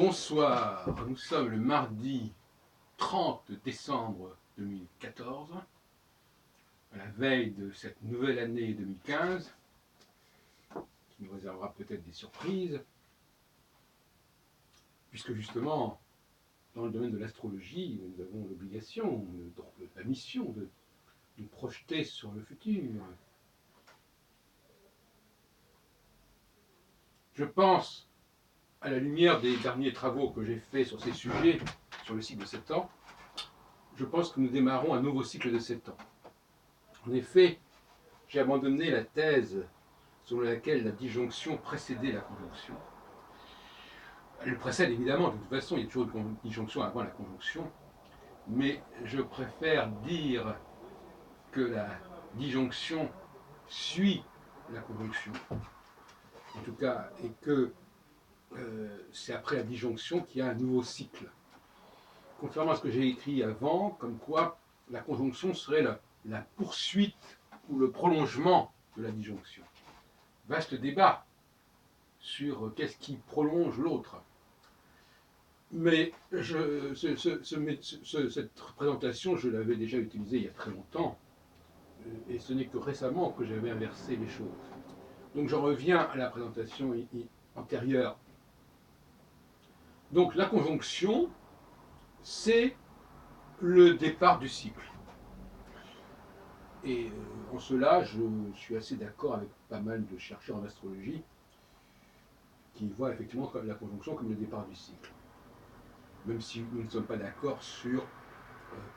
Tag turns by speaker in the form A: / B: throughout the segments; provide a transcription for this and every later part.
A: Bonsoir, nous sommes le mardi 30 décembre 2014, à la veille de cette nouvelle année 2015, qui nous réservera peut-être des surprises, puisque justement, dans le domaine de l'astrologie, nous avons l'obligation, la mission de nous projeter sur le futur. Je pense, à la lumière des derniers travaux que j'ai faits sur ces sujets, sur le cycle de 7 ans, je pense que nous démarrons un nouveau cycle de 7 ans. En effet, j'ai abandonné la thèse selon laquelle la disjonction précédait la conjonction. Elle précède évidemment, de toute façon, il y a toujours une disjonction avant la conjonction, mais je préfère dire que la disjonction suit la conjonction, en tout cas, et que c'est après la disjonction qu'il y a un nouveau cycle. Contrairement à ce que j'ai écrit avant, comme quoi la conjonction serait la poursuite ou le prolongement de la disjonction. Vaste débat sur qu'est-ce qui prolonge l'autre. Mais cette présentation, je l'avais déjà utilisée il y a très longtemps, et ce n'est que récemment que j'avais inversé les choses. Donc j'en reviens à la présentation antérieure. Donc la conjonction, c'est le départ du cycle. Et en cela, je suis assez d'accord avec pas mal de chercheurs en astrologie qui voient effectivement la conjonction comme le départ du cycle. Même si nous ne sommes pas d'accord sur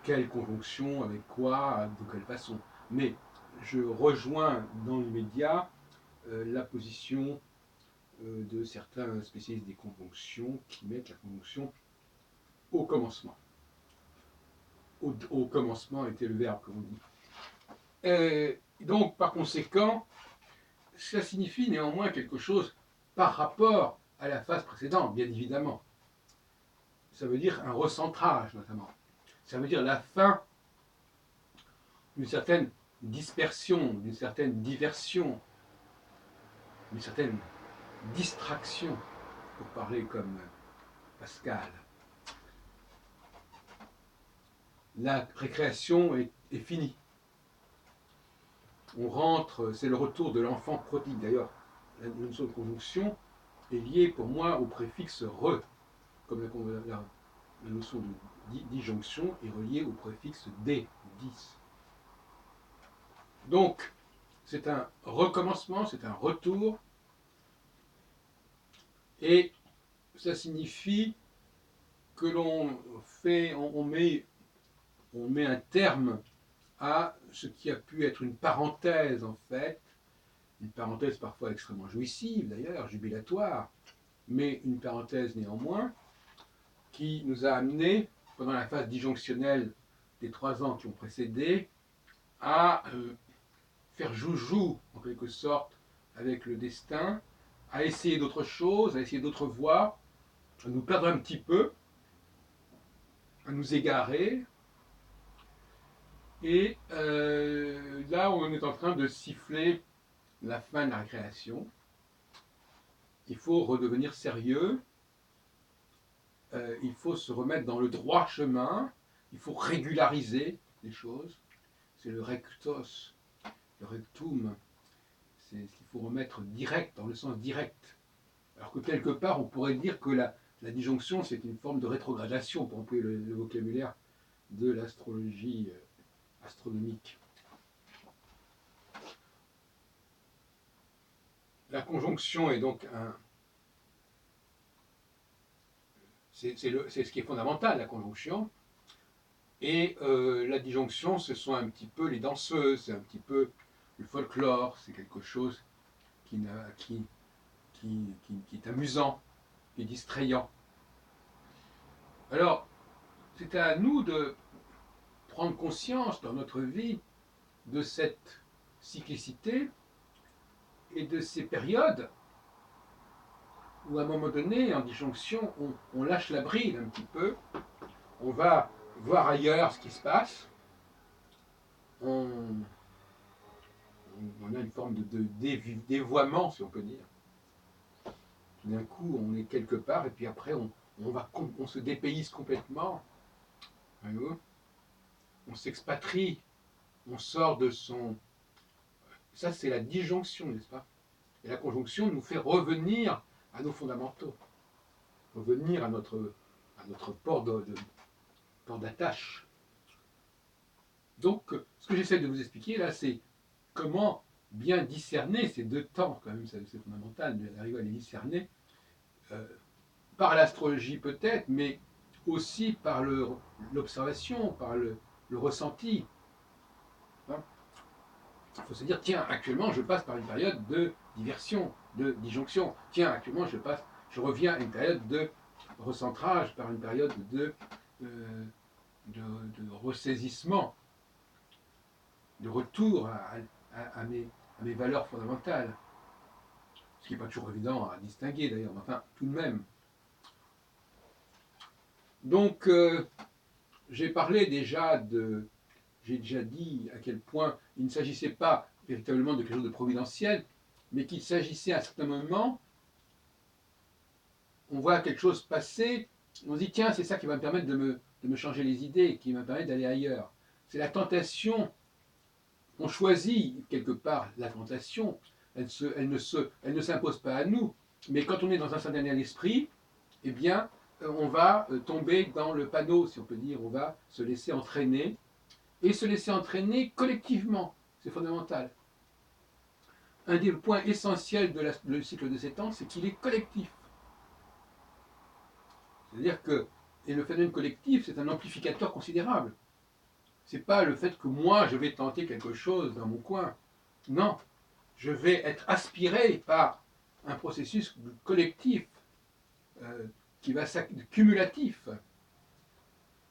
A: quelle conjonction, avec quoi, de quelle façon. Mais je rejoins dans l'immédiat la position de certains spécialistes des conjonctions qui mettent la conjonction au commencement. Au commencement était le verbe, comme on dit. Donc, par conséquent, ça signifie néanmoins quelque chose par rapport à la phase précédente, bien évidemment. Ça veut dire un recentrage, notamment. Ça veut dire la fin d'une certaine dispersion, d'une certaine diversion, d'une certaine distraction, pour parler comme Pascal. La récréation est finie. On rentre, c'est le retour de l'enfant prodigue. D'ailleurs, la notion de conjonction est liée pour moi au préfixe re, comme la notion de disjonction est reliée au préfixe des, 10. Donc, c'est un recommencement, c'est un retour, et ça signifie que l'on fait, on met un terme à ce qui a pu être une parenthèse, en fait, une parenthèse parfois extrêmement jouissive d'ailleurs, jubilatoire, mais une parenthèse néanmoins, qui nous a amené, pendant la phase disjonctionnelle des 3 ans qui ont précédé, à faire joujou, en quelque sorte, avec le destin, à essayer d'autres choses, à essayer d'autres voies, à nous perdre un petit peu, à nous égarer. Et là, on est en train de siffler la fin de la récréation. Il faut redevenir sérieux. Il faut se remettre dans le droit chemin. Il faut régulariser les choses. C'est le rectos, le rectum. C'est ce qu'il faut remettre direct, dans le sens direct. Alors que quelque part, on pourrait dire que la disjonction, c'est une forme de rétrogradation, pour employer le vocabulaire de l'astrologie astronomique. La conjonction est donc c'est ce qui est fondamental, la conjonction. Et la disjonction, ce sont un petit peu les danseuses, c'est un petit peu le folklore, c'est quelque chose qui est amusant, qui est distrayant. Alors, c'est à nous de prendre conscience dans notre vie de cette cyclicité et de ces périodes où à un moment donné, en disjonction, on lâche la bride un petit peu, on va voir ailleurs ce qui se passe, on a une forme de dévoiement, si on peut dire. Tout d'un coup, on est quelque part, et puis après, on se dépayse complètement, voyez-vous, on s'expatrie, on sort de son... Ça, c'est la disjonction, n'est-ce pas? Et la conjonction nous fait revenir à nos fondamentaux, revenir à notre port d'attache. Donc, ce que j'essaie de vous expliquer là, c'est comment bien discerner ces deux temps, quand même, c'est fondamental d'arriver à les discerner, par l'astrologie peut-être, mais aussi par l'observation, par le ressenti. Hein. Il faut se dire, tiens, actuellement, je passe par une période de diversion, de disjonction. Tiens, actuellement, je reviens à une période de recentrage, par une période euh, de ressaisissement, de retour à mes valeurs fondamentales. Ce qui n'est pas toujours évident à distinguer d'ailleurs, mais enfin, tout de même. Donc, j'ai déjà dit à quel point il ne s'agissait pas véritablement de quelque chose de providentiel, mais qu'il s'agissait à un certain moment, on voit quelque chose passer, on se dit tiens, c'est ça qui va me permettre de me changer les idées, qui va me permettre d'aller ailleurs. C'est la tentation. On choisit quelque part la tentation. Elle ne s'impose pas à nous. Mais quand on est dans un certain état d'esprit, eh bien, on va tomber dans le panneau, si on peut dire. On va se laisser entraîner. Et se laisser entraîner collectivement. C'est fondamental. Un des points essentiels du cycle de 7 ans, c'est qu'il est collectif. C'est-à-dire que, et le phénomène collectif, c'est un amplificateur considérable. C'est pas le fait que moi, je vais tenter quelque chose dans mon coin. Non, je vais être aspiré par un processus collectif, qui va cumulatif,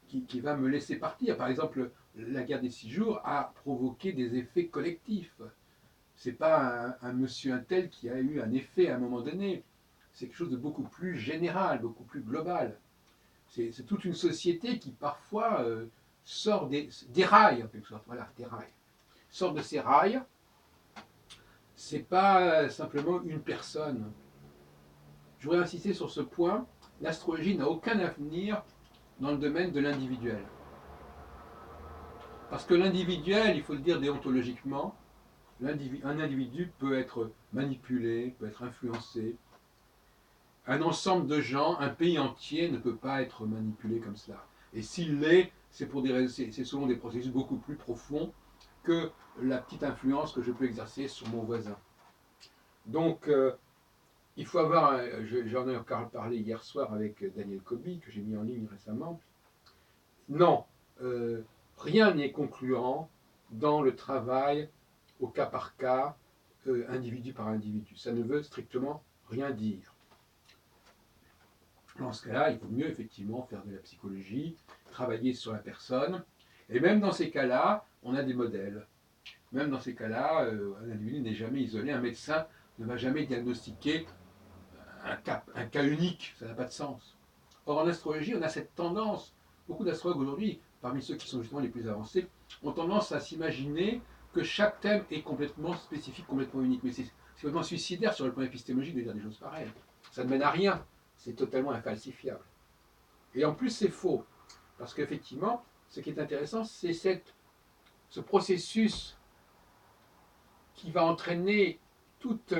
A: qui va me laisser partir. Par exemple, la guerre des 6 jours a provoqué des effets collectifs. C'est pas un monsieur un tel qui a eu un effet à un moment donné. C'est quelque chose de beaucoup plus général, beaucoup plus global. C'est toute une société qui parfois sort des rails, en quelque sorte. Voilà, des rails. Sort de ces rails. C'est pas simplement une personne. Je voudrais insister sur ce point. L'astrologie n'a aucun avenir dans le domaine de l'individuel. Parce que l'individuel, il faut le dire déontologiquement, un individu peut être manipulé, peut être influencé. Un ensemble de gens, un pays entier ne peut pas être manipulé comme cela. Et s'il l'est, c'est selon des processus beaucoup plus profonds que la petite influence que je peux exercer sur mon voisin. Donc, il faut avoir, j'en ai encore parlé hier soir avec Daniel Kobi, que j'ai mis en ligne récemment. Non, rien n'est concluant dans le travail au cas par cas, individu par individu. Ça ne veut strictement rien dire. Dans ce cas-là, il vaut mieux effectivement faire de la psychologie, travailler sur la personne. Et même dans ces cas-là, on a des modèles. Même dans ces cas-là, un individu n'est jamais isolé. Un médecin ne va jamais diagnostiquer un cas unique. Ça n'a pas de sens. Or, en astrologie, on a cette tendance. Beaucoup d'astrologues aujourd'hui, parmi ceux qui sont justement les plus avancés, ont tendance à s'imaginer que chaque thème est complètement spécifique, complètement unique. Mais c'est complètement suicidaire sur le plan épistémologique de dire des choses pareilles. Ça ne mène à rien. C'est totalement infalsifiable. Et en plus, c'est faux. Parce qu'effectivement, ce qui est intéressant, c'est ce processus qui va entraîner toute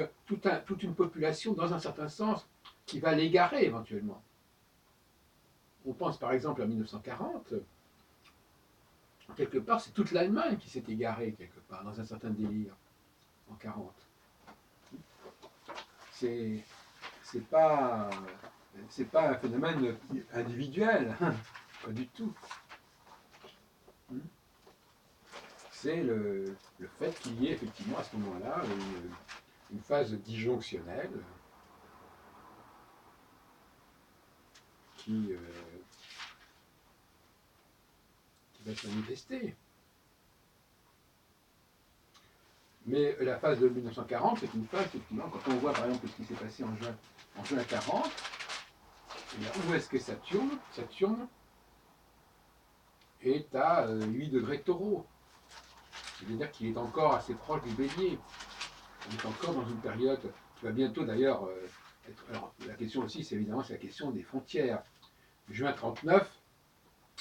A: une population, dans un certain sens, qui va l'égarer éventuellement. On pense par exemple à 1940, quelque part, c'est toute l'Allemagne qui s'est égarée, quelque part, dans un certain délire, en 40. C'est pas un phénomène individuel, pas du tout. C'est le fait qu'il y ait effectivement à ce moment-là une phase disjonctionnelle qui va se manifester. Mais la phase de 1940, c'est une phase, effectivement, quand on voit par exemple ce qui s'est passé en juin 40, où est-ce que Saturne est à 8 degrés taureau. C'est-à-dire qu'il est encore assez proche du bélier. On est encore dans une période qui va bientôt d'ailleurs Alors, la question aussi, c'est évidemment la question des frontières. Juin 39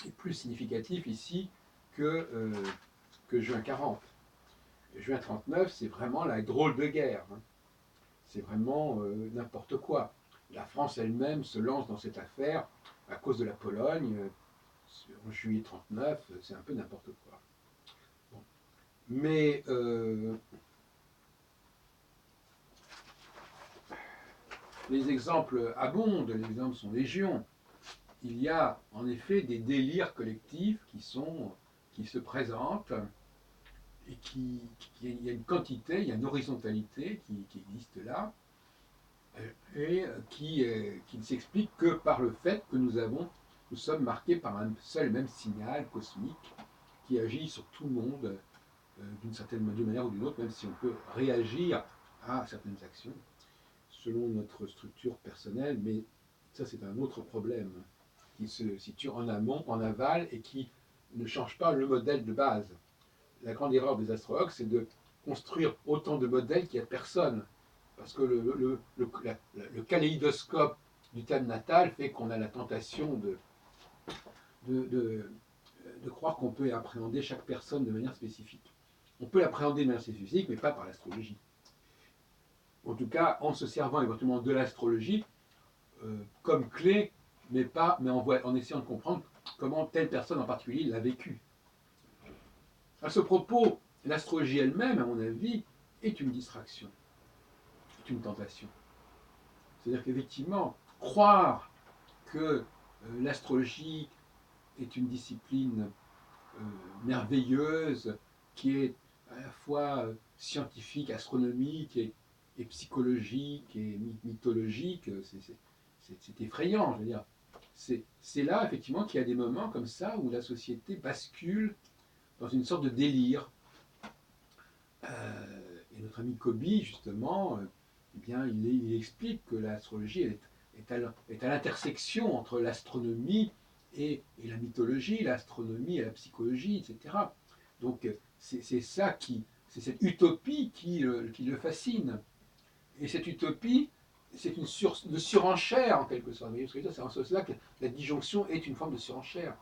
A: est plus significatif ici que juin 40. Juin 39, c'est vraiment la drôle de guerre. Hein. C'est vraiment n'importe quoi. La France elle-même se lance dans cette affaire à cause de la Pologne. En juillet 39, c'est un peu n'importe quoi. Bon. Mais les exemples abondent, les exemples sont légion. Il y a en effet des délires collectifs qui se présentent et il y a une quantité, il y a une horizontalité qui existe là et qui ne s'explique que par le fait que nous sommes marqués par un seul et même signal cosmique qui agit sur tout le monde d'une certaine manière ou d'une autre, même si on peut réagir à certaines actions selon notre structure personnelle, mais ça c'est un autre problème qui se situe en amont, en aval, et qui ne change pas le modèle de base. La grande erreur des astrologues, c'est de construire autant de modèles qu'il n'y a de personnes. Parce que le kaléidoscope du thème natal fait qu'on a la tentation de, de, de croire qu'on peut appréhender chaque personne de manière spécifique. On peut l'appréhender de manière spécifique, mais pas par l'astrologie. En tout cas, en se servant éventuellement de l'astrologie comme clé, mais en essayant de comprendre comment telle personne en particulier l'a vécu. À ce propos, l'astrologie elle-même, à mon avis, est une distraction, est une tentation. C'est-à-dire qu'effectivement, croire que l'astrologie est une discipline merveilleuse, qui est à la fois scientifique, astronomique et psychologique et mythologique, c'est effrayant, je veux dire. C'est là, effectivement, qu'il y a des moments comme ça où la société bascule dans une sorte de délire. Et notre ami Kobe, justement, eh bien, il explique que l'astrologie est à l'intersection entre l'astronomie et la mythologie, l'astronomie et la psychologie, etc. Donc c'est c'est cette utopie qui le fascine. Et cette utopie, c'est une surenchère en quelque sorte. C'est en ce sens-là que la disjonction est une forme de surenchère.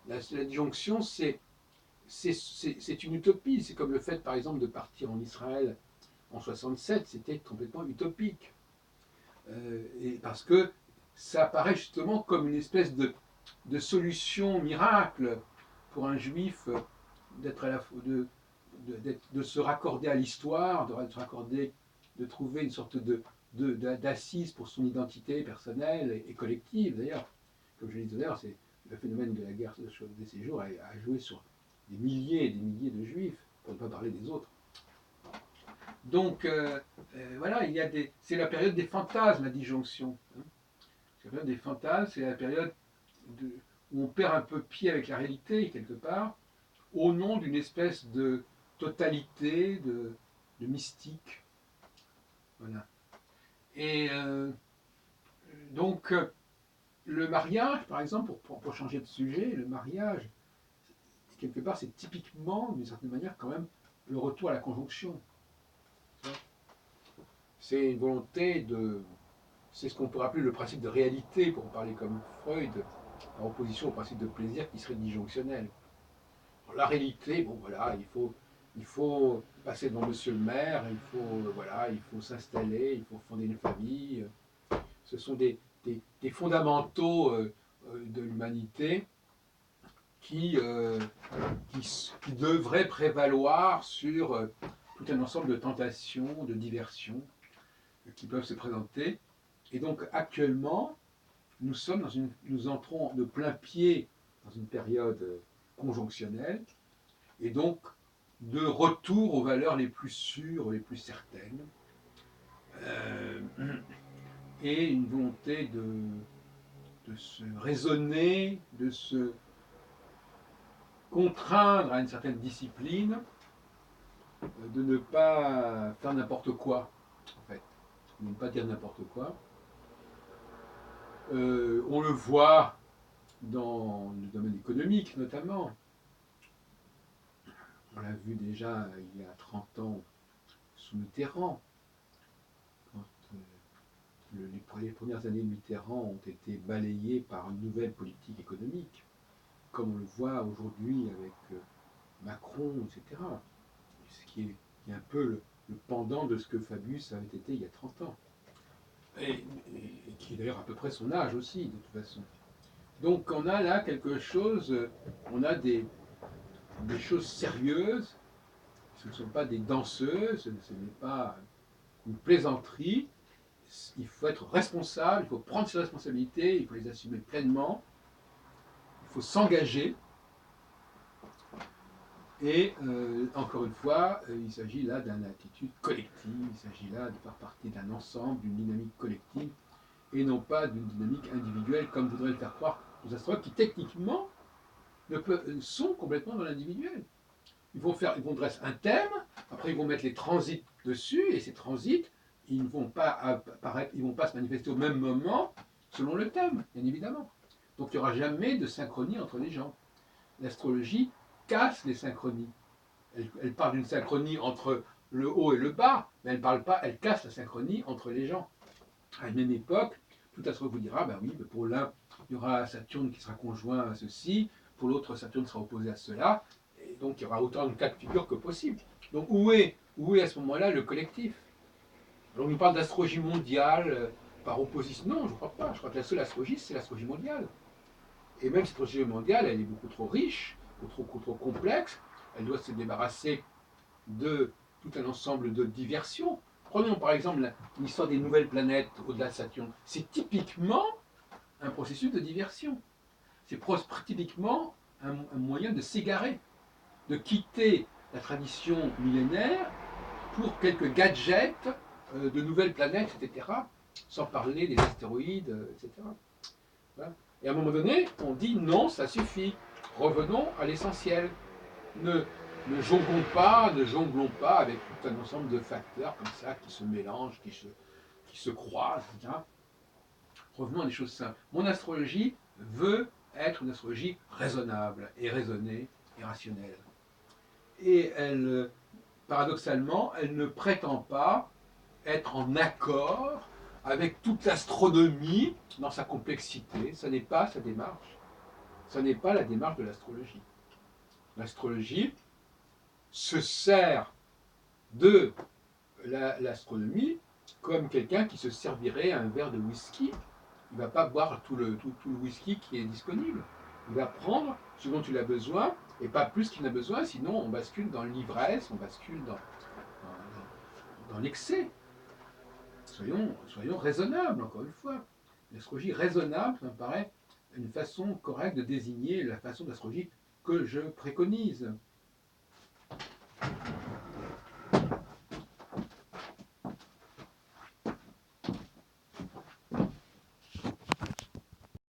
A: La disjonction, c'est une utopie. C'est comme le fait, par exemple, de partir en Israël en 67, c'était complètement utopique. Et parce que ça apparaît justement comme une espèce de solution miracle pour un juif d'être à la de se raccorder à l'histoire, de se raccorder, de trouver une sorte d'assise pour son identité personnelle et collective. D'ailleurs, comme je l'ai dit tout à l'heure, c'est le phénomène de la guerre des séjours a joué sur des milliers et des milliers de juifs, pour ne pas parler des autres. Donc voilà, c'est la période des fantasmes, la disjonction. Hein. C'est la période des fantasmes, c'est la période où on perd un peu pied avec la réalité, quelque part, au nom d'une espèce de totalité, de mystique. Voilà. Et donc, le mariage, par exemple, pour changer de sujet, le mariage, quelque part, c'est typiquement, d'une certaine manière, quand même, le retour à la conjonction. C'est une volonté de. C'est ce qu'on pourrait appeler le principe de réalité, pour parler comme Freud, en opposition au principe de plaisir qui serait disjonctionnel. Alors, la réalité, bon voilà, il faut passer devant monsieur le maire, il faut s'installer, il faut fonder une famille. Ce sont des fondamentaux de l'humanité qui, qui devraient prévaloir sur tout un ensemble de tentations, de diversions qui peuvent se présenter. Et donc actuellement, nous entrons de plein pied dans une période conjonctionnelle, et donc de retour aux valeurs les plus sûres, les plus certaines, euh, et une volonté de se raisonner, de se contraindre à une certaine discipline, de ne pas faire n'importe quoi, en fait, de ne pas dire n'importe quoi. On le voit dans le domaine économique notamment. On l'a vu déjà il y a 30 ans sous Mitterrand, quand les premières années de Mitterrand ont été balayées par une nouvelle politique économique, comme on le voit aujourd'hui avec Macron, etc. Ce qui est un peu le pendant de ce que Fabius avait été il y a 30 ans. Et qui est d'ailleurs à peu près son âge aussi, de toute façon. Donc on a là quelque chose, on a des choses sérieuses, ce ne sont pas des danseuses, ce n'est pas une plaisanterie, il faut être responsable, il faut prendre ses responsabilités, il faut les assumer pleinement, il faut s'engager. Et encore une fois, il s'agit là d'une attitude collective, il s'agit là de faire partie d'un ensemble, d'une dynamique collective, et non pas d'une dynamique individuelle, comme voudraient le faire croire nos astrologues, qui techniquement sont complètement dans l'individuel. Ils vont dresser un thème, après ils vont mettre les transits dessus, et ces transits, ils ne vont pas apparaître, ils vont pas se manifester au même moment, selon le thème, bien évidemment. Donc il n'y aura jamais de synchronie entre les gens. L'astrologie casse les synchronies. Elle parle d'une synchronie entre le haut et le bas, mais elle parle pas, elle casse la synchronie entre les gens. À une même époque, tout astrologue vous dira, ben oui, pour l'un, il y aura Saturne qui sera conjoint à ceci, pour l'autre, Saturne sera opposé à cela, et donc il y aura autant de cas de figure que possible. Donc où est à ce moment-là le collectif? Alors on nous parle d'astrologie mondiale par opposition. Non, je ne crois pas. Je crois que la seule astrologie, c'est l'astrologie mondiale. Et même cette astrologie mondiale, elle est beaucoup trop riche, beaucoup trop complexe. Elle doit se débarrasser de tout un ensemble de diversions. Prenons par exemple l'histoire des nouvelles planètes au-delà de Saturne. C'est typiquement un processus de diversion. C'est typiquement un moyen de s'égarer, de quitter la tradition millénaire pour quelques gadgets de nouvelles planètes, etc. Sans parler des astéroïdes, etc. Voilà. Et à un moment donné, on dit non, ça suffit. Revenons à l'essentiel. Ne, ne jonglons pas avec tout un ensemble de facteurs comme ça qui se mélangent, qui se croisent, etc. Revenons à des choses simples. Mon astrologie veut être une astrologie raisonnable et raisonnée et rationnelle. Et elle, paradoxalement, elle ne prétend pas être en accord avec toute l'astronomie dans sa complexité. Ce n'est pas sa démarche. Ce n'est pas la démarche de l'astrologie. L'astrologie se sert de l'astronomie comme quelqu'un qui se servirait un verre de whisky. Il ne va pas boire tout le whisky qui est disponible. Il va prendre ce dont il a besoin et pas plus qu'il n'a besoin, sinon on bascule dans l'ivresse, on bascule dans l'excès. Soyons raisonnables, encore une fois. L'astrologie raisonnable, ça me paraît une façon correcte de désigner la façon d'astrologie que je préconise.